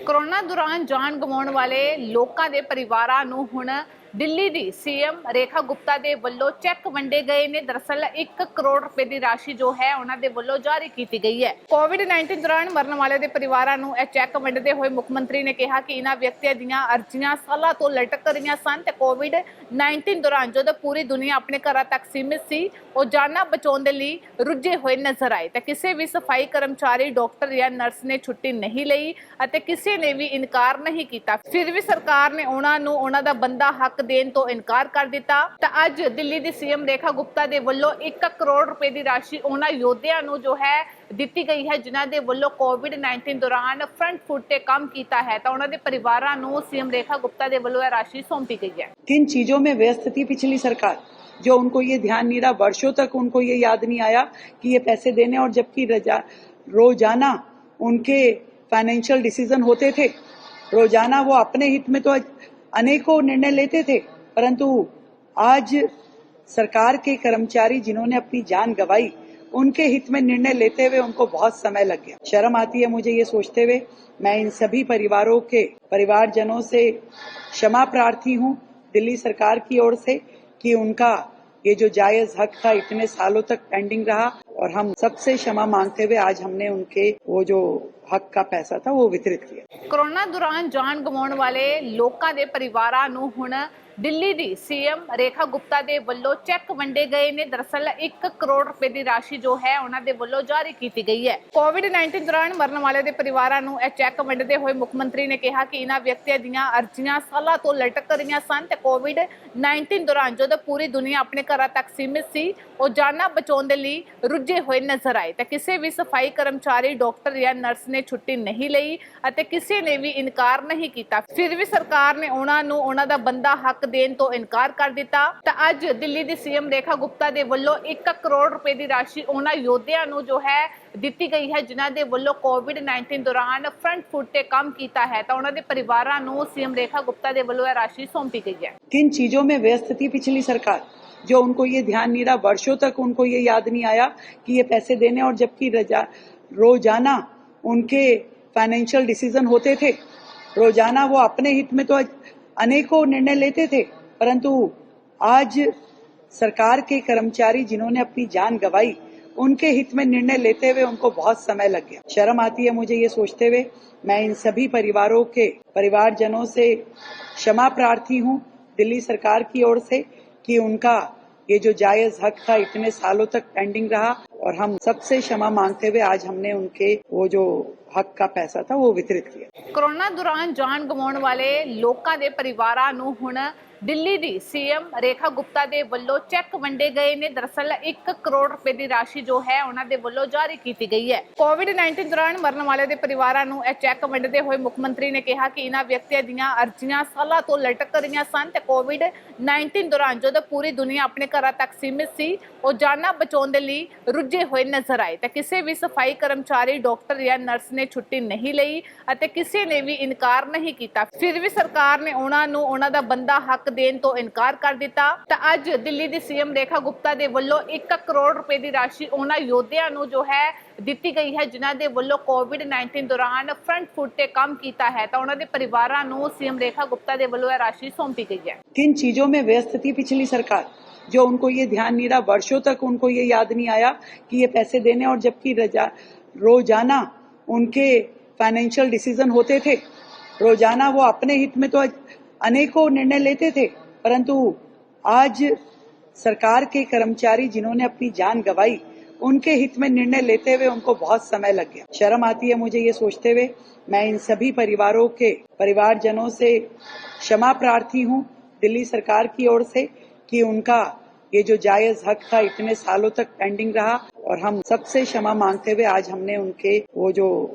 Corona ਦੌਰਾਨ ਜਾਨ ਗਵਾਉਣ ਵਾਲੇ ਲੋਕਾਂ ਦੇ ਪਰਿਵਾਰਾਂ ਨੂੰ ਹੁਣ ਦਿੱਲੀ ਦੀ ਸੀਐਮ ਰੇਖਾ ਗੁਪਤਾ ਦੇ ਵੱਲੋਂ ਚੈੱਕ ਵੰਡੇ ਗਏ ਨੇ। ਦਰਅਸਲ 1 ਕਰੋੜ ਰੁਪਏ ਦੀ ਰਾਸ਼ੀ ਜੋ ਹੈ ਉਹਨਾਂ ਦੇ ਵੱਲੋਂ ਜਾਰੀ ਕੀਤੀ ਗਈ ਹੈ। ਕੋਵਿਡ-19 ਦੌਰਾਨ ਮਰਨ ਵਾਲੇ ਦੇ ਪਰਿਵਾਰਾਂ ਨੂੰ ਇਹ ਚੈੱਕ ਵੰਡਦੇ ਹੋਏ ਮੁੱਖ ਮੰਤਰੀ ਨੇ ਕਿਹਾ ਕਿ ਇਹਨਾਂ ਵਿਅਕਤੀਆਂ ਦੀਆਂ ਅਰਜ਼ੀਆਂ ਸਾਲਾਂ ਤੋਂ ਲਟਕ ਰਹੀਆਂ ਸਨ ਤੇ ਕੋਵਿਡ-19 ਦੌਰਾਨ ਜਦੋਂ ਪੂਰੀ ਦੁਨੀਆ ਆਪਣੇ ਘਰਾਂ ਤੱਕ ਸੀਮਿਤ ਸੀ, ਉਹ ਜਾਨਾਂ ਬਚਾਉਣ ਦੇ ਲਈ ਰੁੱਝੇ ਹੋਏ ਨਜ਼ਰ ਆਏ ਤੇ ਕਿਸੇ ਵੀ ਸਫਾਈ ਕਰਮਚਾਰੀ, ਡਾਕਟਰ ਜਾਂ ਨਰਸ ਨੇ ਛੁੱਟੀ ਨਹੀਂ ਲਈ ਅਤੇ ਕਿਸੇ ਨੇ ਵੀ ਇਨਕਾਰ ਨਹੀਂ ਕੀਤਾ। ਫਿਰ ਵੀ ਸਰਕਾਰ ਨੇ ਉਹਨਾਂ ਨੂੰ ਉਹਨਾਂ ਦਾ ਬੰਦਾ ਹੱਕ ਦੇਣ ਤੋਂ ਇਨਕਾਰ ਕਰ ਦਿੱਤਾ। ਤਾਂ ਅੱਜ ਦਿੱਲੀ ਦੀ ਸੀਐਮ ਰੇਖਾ ਗੁਪਤਾ ਦੇ ਵੱਲੋਂ 1 ਕਰੋੜ ਰੁਪਏ ਦੀ ਰਾਸ਼ੀ ਉਹਨਾਂ ਯੋਧਿਆਂ ਨੂੰ ਜੋ ਹੈ ਦਿੱਤੀ ਗਈ ਹੈ ਜਿਨ੍ਹਾਂ ਦੇ ਵੱਲੋਂ ਕੋਵਿਡ-19 ਦੌਰਾਨ ਫਰੰਟ ਫੁੱਟ ਤੇ ਕੰਮ ਕੀਤਾ है। तो उन्होंने परिवारों को सीएम रेखा गुप्ता के वलों राशि सौंपी गई है। किन चीजों में व्यस्त थी पिछली सरकार, जो उनको ये ध्यान नहीं रहा, वर्षों तक उनको ये याद नहीं आया कि ये पैसे देने, और जबकि रोजाना उनके फाइनेंशियल डिसीजन होते थे, रोजाना वो अपने हित में तो अनेकों निर्णय लेते थे, परंतु आज सरकार के कर्मचारी जिन्होंने अपनी जान गंवाई, उनके हित में निर्णय लेते हुए उनको बहुत समय लग गया। शर्म आती है मुझे ये सोचते हुए। मैं इन सभी परिवारों के परिवारजनों से क्षमा प्रार्थी हूँ दिल्ली सरकार की ओर से कि उनका ये जो जायज हक था इतने सालों तक पेंडिंग रहा, और हम सबसे क्षमा मांगते हुए आज हमने उनके वो जो हक का पैसा था वो वितरित किया। कोरोना दौरान जान गवाउण वाले लोकां दे परिवारां नूं हुण ਦਿੱਲੀ ਦੀ ਸੀਐਮ ਰੇਖਾ ਗੁਪਤਾ ਦੇ ਵੱਲੋਂ ਚੈੱਕ ਵੰਡੇ ਗਏ ਨੇ। ਦਰਅਸਲ 1 ਕਰੋੜ ਰੁਪਏ ਦੀ ਰਾਸ਼ੀ ਜੋ ਹੈ ਉਹਨਾਂ ਦੇ ਵੱਲੋਂ ਜਾਰੀ ਕੀਤੀ ਗਈ ਹੈ। ਕੋਵਿਡ-19 ਦੌਰਾਨ ਮਰਨ ਵਾਲੇ ਦੇ ਪਰਿਵਾਰਾਂ ਨੂੰ ਇਹ ਚੈੱਕ ਵੰਡਦੇ ਹੋਏ ਮੁੱਖ ਮੰਤਰੀ ਨੇ ਕਿਹਾ ਕਿ ਇਹਨਾਂ ਵਿਅਕਤੀਆਂ ਦੀਆਂ ਅਰਜ਼ੀਆਂ ਸਾਲਾਂ ਤੋਂ ਲਟਕ ਰਹੀਆਂ ਸਨ ਤੇ ਕੋਵਿਡ-19 ਦੌਰਾਨ ਜਦੋਂ ਪੂਰੀ ਦੁਨੀਆ ਆਪਣੇ ਘਰਾਂ ਤੱਕ ਸੀਮਿਤ ਸੀ, ਉਹ ਜਾਨਾਂ ਬਚਾਉਣ ਦੇ ਲਈ ਰੁੱਝੇ ਹੋਏ ਨਜ਼ਰ ਆਏ ਤੇ ਕਿਸੇ ਵੀ ਸਫਾਈ ਕਰਮਚਾਰੀ, ਡਾਕਟਰ ਜਾਂ ਨਰਸ ਨੇ ਛੁੱਟੀ ਨਹੀਂ ਲਈ ਅਤੇ ਕਿਸੇ ਨੇ ਵੀ ਇਨਕਾਰ ਨਹੀਂ ਕੀਤਾ। ਫਿਰ ਵੀ ਸਰਕਾਰ ਨੇ ਉਹਨਾਂ ਨੂੰ ਉਹਨਾਂ ਦਾ ਬੰਦਾ ਹੱਕ ਦੇਣ ਤੋਂ ਇਨਕਾਰ ਕਰ ਦਿੱਤਾ। ਤਾਂ ਅੱਜ ਦਿੱਲੀ ਦੀ ਸੀਐਮ ਰੇਖਾ ਗੁਪਤਾ ਦੇ ਵੱਲੋਂ 1 ਕਰੋੜ ਰੁਪਏ ਦੀ ਰਾਸ਼ੀ ਉਹਨਾਂ ਯੋਧਿਆਂ ਨੂੰ ਜੋ ਹੈ ਦਿੱਤੀ ਗਈ ਹੈ ਜਿਨ੍ਹਾਂ ਦੇ ਵੱਲੋਂ ਕੋਵਿਡ-19 ਦੌਰਾਨ ਫਰੰਟ ਫੁੱਟ ਤੇ ਕੰਮ ਕੀਤਾ है। तो उन्होंने परिवारों को सीएम रेखा गुप्ता के वलों राशि सौंपी गई है। किन चीजों में व्यस्त थी पिछली सरकार, जो उनको ये ध्यान नहीं रहा, वर्षों तक उनको ये याद नहीं आया कि ये पैसे देने, और जबकि रोजाना उनके फाइनेंशियल डिसीजन होते थे, रोजाना वो अपने हित में तो अनेकों निर्णय लेते थे, परंतु आज सरकार के कर्मचारी जिन्होंने अपनी जान गंवाई, उनके हित में निर्णय लेते हुए उनको बहुत समय लग गया। शर्म आती है मुझे ये सोचते हुए। मैं इन सभी परिवारों के परिवारजनों से क्षमा प्रार्थी हूँ दिल्ली सरकार की ओर से कि उनका ये जो जायज हक था इतने सालों तक पेंडिंग रहा, और हम सबसे क्षमा मांगते हुए आज हमने उनके वो जो हक का पैसा था वो वितरित किया। कोरोना दौरान जान गवाउण वाले लोकां दे परिवारां नूं हुण ਦਿੱਲੀ ਦੀ ਸੀਐਮ ਰੇਖਾ ਗੁਪਤਾ ਦੇ ਵੱਲੋਂ ਚੈੱਕ ਵੰਡੇ ਗਏ ਨੇ। ਦਰਅਸਲ 1 ਕਰੋੜ ਰੁਪਏ ਦੀ ਰਾਸ਼ੀ ਜੋ ਹੈ ਉਹਨਾਂ ਦੇ ਵੱਲੋਂ ਜਾਰੀ ਕੀਤੀ ਗਈ ਹੈ। ਕੋਵਿਡ-19 ਦੌਰਾਨ ਮਰਨ ਵਾਲੇ ਦੇ ਪਰਿਵਾਰਾਂ ਨੂੰ ਇਹ ਚੈੱਕ ਵੰਡਦੇ ਹੋਏ ਮੁੱਖ ਮੰਤਰੀ ਨੇ ਕਿਹਾ ਕਿ ਇਹਨਾਂ ਵਿਅਕਤੀਆਂ ਦੀਆਂ ਅਰਜ਼ੀਆਂ ਸਾਲਾਂ ਤੋਂ ਲਟਕ ਰਹੀਆਂ ਸਨ ਤੇ ਕੋਵਿਡ-19 ਦੌਰਾਨ ਜਦੋਂ ਪੂਰੀ ਦੁਨੀਆ ਆਪਣੇ ਘਰਾਂ ਤੱਕ ਸੀਮਿਤ ਸੀ, ਉਹ ਜਾਨਾਂ ਬਚਾਉਣ ਦੇ ਲਈ ਰੁੱਝੇ ਹੋਏ ਨਜ਼ਰ ਆਏ ਤੇ ਕਿਸੇ ਵੀ ਸਫਾਈ ਕਰਮਚਾਰੀ, ਡਾਕਟਰ ਜਾਂ ਨਰਸ ਨੇ ਛੁੱਟੀ ਨਹੀਂ ਲਈ ਅਤੇ ਕਿਸੇ ਨੇ ਵੀ ਇਨਕਾਰ ਨਹੀਂ ਕੀਤਾ। ਫਿਰ ਵੀ ਸਰਕਾਰ ਨੇ ਉਹਨਾਂ ਨੂੰ ਉਹਨਾਂ ਦਾ ਬੰਦਾ ਹੱਕ ਦੇਣ ਤੋਂ ਇਨਕਾਰ ਕਰ ਦਿੱਤਾ। ਤਾਂ ਅੱਜ ਦਿੱਲੀ ਦੀ ਸੀਐਮ ਰੇਖਾ ਗੁਪਤਾ ਦੇ ਵੱਲੋਂ 1 ਕਰੋੜ ਰੁਪਏ ਦੀ ਰਾਸ਼ੀ ਉਹਨਾਂ ਯੋਧਿਆਂ ਨੂੰ ਜੋ ਹੈ ਦਿੱਤੀ ਗਈ ਹੈ ਜਿਨ੍ਹਾਂ ਦੇ ਵੱਲੋਂ ਕੋਵਿਡ-19 ਦੌਰਾਨ ਫਰੰਟ ਫੁੱਟ ਤੇ ਕੰਮ ਕੀਤਾ है। तो उन्होंने परिवारों को सीएम रेखा गुप्ता के वलों राशि सौंपी गई है। किन चीजों में व्यस्त थी पिछली सरकार, जो उनको ये ध्यान नहीं रहा, वर्षों तक उनको ये याद नहीं आया कि ये पैसे देने, और जबकि रोजाना उनके फाइनेंशियल डिसीजन होते थे, रोजाना वो अपने हित में तो अनेकों निर्णय लेते थे, परंतु आज सरकार के कर्मचारी जिन्होंने अपनी जान गंवाई, उनके हित में निर्णय लेते हुए उनको बहुत समय लग गया। शर्म आती है मुझे ये सोचते हुए। मैं इन सभी परिवारों के परिवारजनों से क्षमा प्रार्थी हूँ दिल्ली सरकार की ओर से कि उनका ये जो जायज हक था इतने सालों तक पेंडिंग रहा, और हम सबसे क्षमा मांगते हुए आज हमने उनके वो जो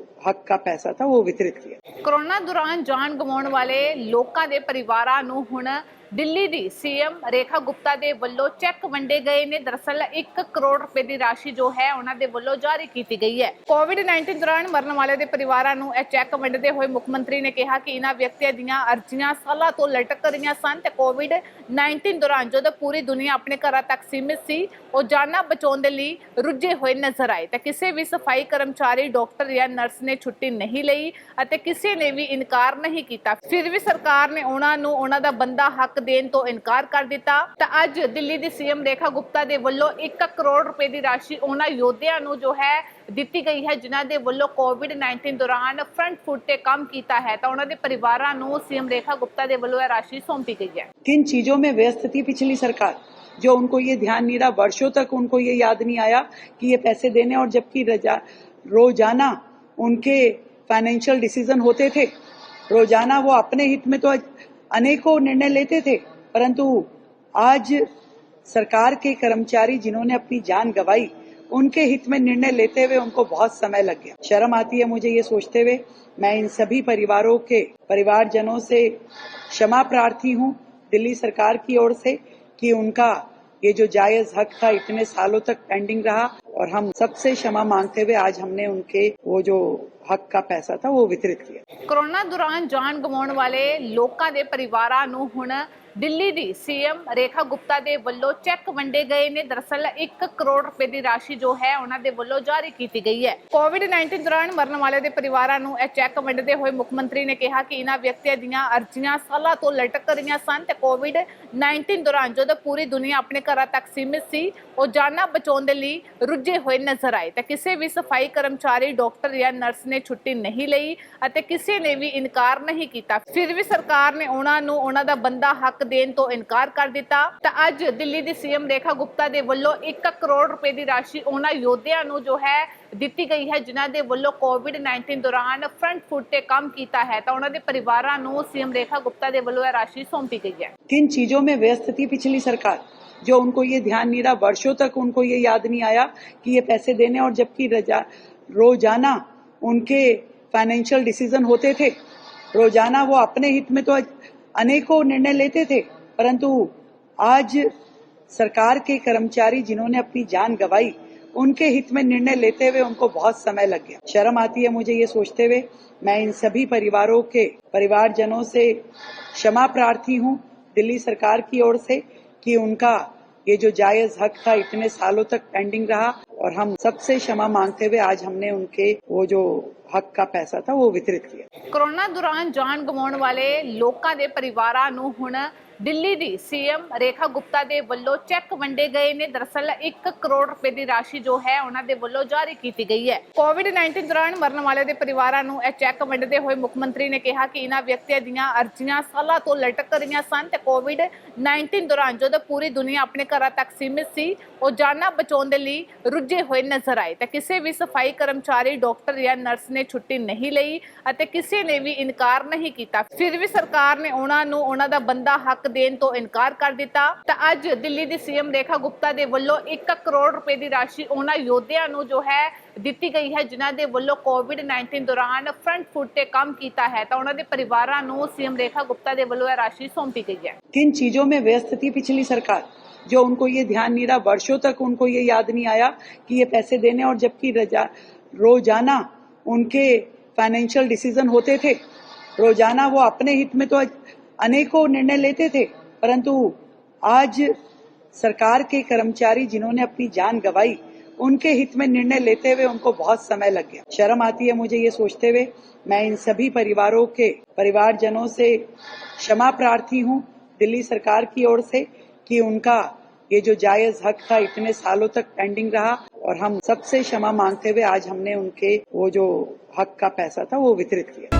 हक का पैसा था वो वितरित किया। कोरोना दौरान जान गवाउण वाले लोकां दे परिवारां नूं हुण ਦਿੱਲੀ ਦੀ ਸੀਐਮ ਰੇਖਾ ਗੁਪਤਾ ਦੇ ਵੱਲੋਂ ਚੈੱਕ ਵੰਡੇ ਗਏ ਨੇ। ਦਰਅਸਲ 1 ਕਰੋੜ ਰੁਪਏ ਦੀ ਰਾਸ਼ੀ ਜੋ ਹੈ ਉਹਨਾਂ ਦੇ ਵੱਲੋਂ ਜਾਰੀ ਕੀਤੀ ਗਈ ਹੈ। ਕੋਵਿਡ-19 ਦੌਰਾਨ ਮਰਨ ਵਾਲੇ ਦੇ ਪਰਿਵਾਰਾਂ ਨੂੰ ਇਹ ਚੈੱਕ ਵੰਡਦੇ ਹੋਏ ਮੁੱਖ ਮੰਤਰੀ ਨੇ ਕਿਹਾ ਕਿ ਇਹਨਾਂ ਵਿਅਕਤੀਆਂ ਦੀਆਂ ਅਰਜ਼ੀਆਂ ਸਾਲਾਂ ਤੋਂ ਲਟਕ ਰਹੀਆਂ ਸਨ ਤੇ ਕੋਵਿਡ-19 ਦੌਰਾਨ ਜਦੋਂ ਪੂਰੀ ਦੁਨੀਆ ਆਪਣੇ ਘਰਾਂ ਤੱਕ ਸੀਮਿਤ ਸੀ, ਉਹ ਜਾਨਾਂ ਬਚਾਉਣ ਦੇ ਲਈ ਰੁੱਝੇ ਹੋਏ ਨਜ਼ਰ ਆਏ ਤਾਂ ਕਿਸੇ ਵੀ ਸਫਾਈ ਕਰਮਚਾਰੀ, ਡਾਕਟਰ ਜਾਂ ਨਰਸ ਨੇ ਛੁੱਟੀ ਨਹੀਂ ਲਈ ਅਤੇ ਕਿਸੇ ਨੇ ਵੀ ਇਨਕਾਰ ਨਹੀਂ ਕੀਤਾ। ਫਿਰ ਵੀ ਸਰਕਾਰ ਨੇ ਉਹਨਾਂ ਨੂੰ ਉਹਨਾਂ ਦਾ ਬੰਦਾ ਹੱਕ ਦੇਣ ਤੋਂ ਇਨਕਾਰ ਕਰ ਦਿੱਤਾ ਤਾਂ ਅੱਜ ਦਿੱਲੀ ਦੀ ਸੀਐਮ ਰੇਖਾ ਗੁਪਤਾ ਦੇ ਵੱਲੋਂ 1 ਕਰੋੜ ਰੁਪਏ ਦੀ ਰਾਸ਼ੀ ਉਹਨਾਂ ਯੋਧਿਆਂ ਨੂੰ ਜੋ ਹੈ ਦਿੱਤੀ ਗਈ ਹੈ ਜਿਨ੍ਹਾਂ ਦੇ ਵੱਲੋਂ ਕੋਵਿਡ-19 ਦੌਰਾਨ ਫਰੰਟ ਫੁੱਟ ਤੇ ਕੰਮ ਕੀਤਾ है तो उन्होंने परिवारों ਨੂੰ सीएम रेखा गुप्ता ਦੇ ਵੱਲੋਂ ਇਹ ਰਾਸ਼ि सौंपी गई है। किन चीजों में व्यस्त थी पिछली सरकार जो उनको ये ध्यान नहीं रहा, वर्षों तक उनको ये याद नहीं आया कि ये पैसे देने, और जबकि रोजाना उनके फाइनेंशियल डिसीजन होते थे, रोजाना वो अपने हित में तो अनेकों निर्णय लेते थे, परंतु आज सरकार के कर्मचारी जिन्होंने अपनी जान गंवाई उनके हित में निर्णय लेते हुए उनको बहुत समय लग गया। शर्म आती है मुझे ये सोचते हुए। मैं इन सभी परिवारों के परिवारजनों से क्षमा प्रार्थी हूँ दिल्ली सरकार की ओर से कि उनका ये जो जायज हक था इतने सालों तक पेंडिंग रहा, और हम सबसे क्षमा मांगते हुए आज हमने उनके वो जो हक का पैसा था वो वितरित किया। कोरोना दौरान जान गवाउण वाले लोकां दे परिवारां नूं हुण ਦਿੱਲੀ ਦੀ ਸੀਐਮ ਰੇਖਾ ਗੁਪਤਾ ਦੇ ਵੱਲੋਂ ਚੈੱਕ ਵੰਡੇ ਗਏ ਨੇ। ਦਰਅਸਲ 1 ਕਰੋੜ ਰੁਪਏ ਦੀ ਰਾਸ਼ੀ ਜੋ ਹੈ ਉਹਨਾਂ ਦੇ ਵੱਲੋਂ ਜਾਰੀ ਕੀਤੀ ਗਈ ਹੈ। ਕੋਵਿਡ-19 ਦੌਰਾਨ ਮਰਨ ਵਾਲੇ ਦੇ ਪਰਿਵਾਰਾਂ ਨੂੰ ਇਹ ਚੈੱਕ ਵੰਡਦੇ ਹੋਏ ਮੁੱਖ ਮੰਤਰੀ ਨੇ ਕਿਹਾ ਕਿ ਇਹਨਾਂ ਵਿਅਕਤੀਆਂ ਦੀਆਂ ਅਰਜ਼ੀਆਂ ਸਾਲਾਂ ਤੋਂ ਲਟਕ ਰਹੀਆਂ ਸਨ ਤੇ ਕੋਵਿਡ-19 ਦੌਰਾਨ ਜਦੋਂ ਪੂਰੀ ਦੁਨੀਆ ਆਪਣੇ ਘਰਾਂ ਤੱਕ ਸੀਮਿਤ ਸੀ, ਉਹ ਜਾਨਾਂ ਬਚਾਉਣ ਦੇ ਲਈ ਰੁੱਝੇ ਹੋਏ ਨਜ਼ਰ ਆਏ ਤਾਂ ਕਿਸੇ ਵੀ ਸਫਾਈ ਕਰਮਚਾਰੀ, ਡਾਕਟਰ ਜਾਂ ਨਰਸ ਨੇ ਛੁੱਟੀ ਨਹੀਂ ਲਈ ਅਤੇ ਕਿਸੇ ਨੇ ਵੀ ਇਨਕਾਰ ਨਹੀਂ ਕੀਤਾ। ਫਿਰ ਵੀ ਸਰਕਾਰ ਨੇ ਉਹਨਾਂ ਨੂੰ ਉਹਨਾਂ ਦਾ ਬੰਦਾ ਹੱਕ ਦੇਣ ਤੋਂ ਇਨਕਾਰ ਕਰ ਦਿੱਤਾ ਤਾਂ ਅੱਜ ਦਿੱਲੀ ਦੀ ਸੀਐਮ ਰੇਖਾ ਗੁਪਤਾ ਦੇ ਵੱਲੋਂ 1 ਕਰੋੜ ਰੁਪਏ ਦੀ ਰਾਸ਼ੀ ਉਹਨਾਂ ਯੋਧਿਆਂ ਨੂੰ ਜੋ ਹੈ ਦਿੱਤੀ ਗਈ ਹੈ ਜਿਨ੍ਹਾਂ ਦੇ ਵੱਲੋਂ ਕੋਵਿਡ-19 ਦੌਰਾਨ ਫਰੰਟ ਫੁੱਟ ਤੇ ਕੰਮ ਕੀਤਾ ਹੈ ਤਾਂ ਉਹਨਾਂ ਦੇ ਪਰਿਵਾਰਾਂ ਨੂੰ ਸੀਐਮ ਰੇਖਾ ਗੁਪਤਾ ਦੇ ਵੱਲੋਂ ਇਹ ਰਾਸ਼ि सौंपी गई है। किन चीजों में व्यस्त थी पिछली सरकार जो उनको ये ध्यान नहीं रहा, वर्षों तक उनको ये याद नहीं आया कि ये पैसे देने, और जबकि रोजाना उनके फाइनेंशियल डिसीजन होते थे, रोजाना वो अपने हित में तो अनेकों निर्णय लेते थे, परंतु आज सरकार के कर्मचारी जिन्होंने अपनी जान गंवाई उनके हित में निर्णय लेते हुए उनको बहुत समय लग गया। शर्म आती है मुझे ये सोचते हुए। मैं इन सभी परिवारों के परिवारजनों से क्षमा प्रार्थी हूँ दिल्ली सरकार की ओर से कि उनका ये जो जायज हक था इतने सालों तक पेंडिंग रहा, और हम सबसे क्षमा मांगते हुए आज हमने उनके वो जो हक का पैसा था वो वितरित किया। कोरोना दौरान जान गवाउण वाले लोकां दे परिवारां नूं हुण ਦਿੱਲੀ ਦੀ ਸੀਐਮ ਰੇਖਾ ਗੁਪਤਾ ਦੇ ਵੱਲੋਂ ਚੈੱਕ ਵੰਡੇ ਗਏ ਨੇ। ਦਰਅਸਲ 1 ਕਰੋੜ ਰੁਪਏ ਦੀ ਰਾਸ਼ੀ ਜੋ ਹੈ ਉਹਨਾਂ ਦੇ ਵੱਲੋਂ ਜਾਰੀ ਕੀਤੀ ਗਈ ਹੈ। ਕੋਵਿਡ-19 ਦੌਰਾਨ ਮਰਨ ਵਾਲੇ ਦੇ ਪਰਿਵਾਰਾਂ ਨੂੰ ਇਹ ਚੈੱਕ ਵੰਡਦੇ ਹੋਏ ਮੁੱਖ ਮੰਤਰੀ ਨੇ ਕਿਹਾ ਕਿ ਇਹਨਾਂ ਵਿਅਕਤੀਆਂ ਦੀਆਂ ਅਰਜ਼ੀਆਂ ਸਾਲਾਂ ਤੋਂ ਲਟਕ ਰਹੀਆਂ ਸਨ ਤੇ ਕੋਵਿਡ-19 ਦੌਰਾਨ ਜਦੋਂ ਪੂਰੀ ਦੁਨੀਆ ਆਪਣੇ ਘਰਾਂ ਤੱਕ ਸੀਮਿਤ ਸੀ, ਉਹ ਜਾਨਾਂ ਬਚਾਉਣ ਦੇ ਲਈ ਰੁੱਝੇ ਹੋਏ ਨਜ਼ਰ ਆਏ ਤਾਂ ਕਿਸੇ ਵੀ ਸਫਾਈ ਕਰਮਚਾਰੀ, ਡਾਕਟਰ ਜਾਂ ਨਰਸ ਨੇ ਛੁੱਟੀ ਨਹੀਂ ਲਈ ਅਤੇ ਕਿਸੇ ਨੇ ਵੀ ਇਨਕਾਰ ਨਹੀਂ ਕੀਤਾ। ਫਿਰ ਵੀ ਸਰਕਾਰ ਨੇ ਉਹਨਾਂ ਨੂੰ ਉਹਨਾਂ ਦਾ ਬੰਦਾ ਹੱਕ ਦੇਣ ਤੋਂ ਇਨਕਾਰ ਕਰ ਦਿੱਤਾ ਤਾਂ ਅੱਜ ਦਿੱਲੀ ਦੀ ਸੀਐਮ ਰੇਖਾ ਗੁਪਤਾ ਦੇ ਵੱਲੋਂ 1 ਕਰੋੜ ਰੁਪਏ ਦੀ ਰਾਸ਼ੀ ਉਹਨਾਂ ਯੋਧਿਆਂ ਨੂੰ ਜੋ ਹੈ ਦਿੱਤੀ ਗਈ ਹੈ ਜਿਨ੍ਹਾਂ ਦੇ ਵੱਲੋਂ ਕੋਵਿਡ-19 ਦੌਰਾਨ ਫਰੰਟ ਫੁੱਟ ਤੇ ਕੰਮ ਕੀਤਾ ਹੈ ਤਾਂ ਉਹਨਾਂ ਦੇ ਪਰਿਵਾਰਾਂ ਨੂੰ ਸੀਐਮ ਰੇਖਾ ਗੁਪਤਾ ਦੇ ਵੱਲੋਂ ਇਹ ਰਾਸ਼ि सौंपी गई है। किन चीजों में व्यस्त थी पिछली सरकार जो उनको ये ध्यान नहीं रहा, वर्षों तक उनको ये याद नहीं आया कि ये पैसे देने, और जबकि रोजाना उनके फाइनेंशियल डिसीजन होते थे, रोजाना वो अपने हित में तो अनेकों निर्णय लेते थे, परंतु आज सरकार के कर्मचारी जिन्होंने अपनी जान गंवाई उनके हित में निर्णय लेते हुए उनको बहुत समय लग गया। शर्म आती है मुझे ये सोचते हुए। मैं इन सभी परिवारों के परिवारजनों से क्षमा प्रार्थी हूँ दिल्ली सरकार की ओर से कि उनका ये जो जायज हक था इतने सालों तक पेंडिंग रहा, और हम सबसे क्षमा मांगते हुए आज हमने उनके वो जो हक का पैसा था वो वितरित किया।